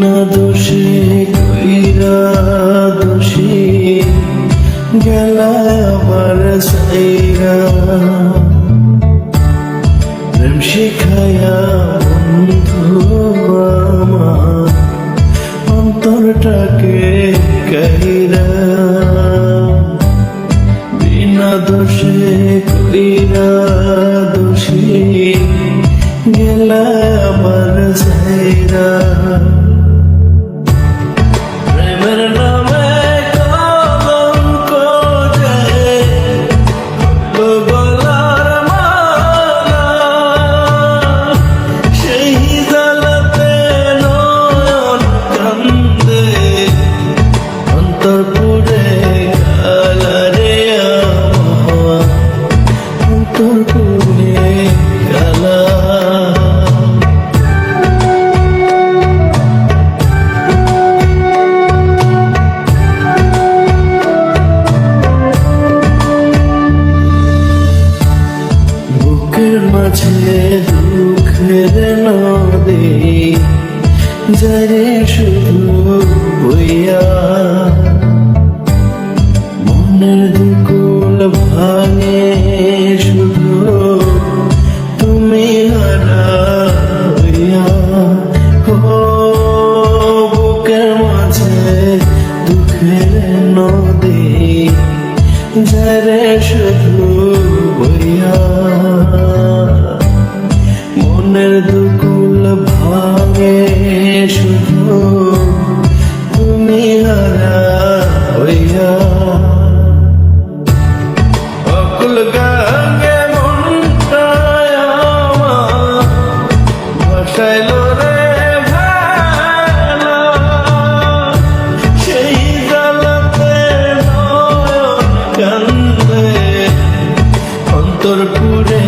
বিনা দোষে কইরা দোষী গেলা আমার সাইরা প্রেম শিখায়া বন্ধু আমার অন্তরটাকে কাহিরা বিনা দোষে কইরা দোষী গেলা আমার সাইরা প্রেমের নামে কলঙ্ক যে গলার মালা সেই জ্বালাতে নয়ন কান্দে অন্তর পুড়ে কালারে আমার অন্তর পুড়ে কালা বুকের মাঝে দুঃখের নদী যারে শুধু বইয়া মনের দুকুল ভাঙে শুধু তুমি হারা হইয়া বুকের মাঝে দুঃখের নদী যারে শুধু বইয়া মনের দুকুল ভাঙে শুধু তুমি হারা হইয়া অকুল গাঙ্গে মনটায় আমার ভাসাইল রে ভালা সেই জ্বালাতে নয়ন কান্দে অন্তর পুড়ে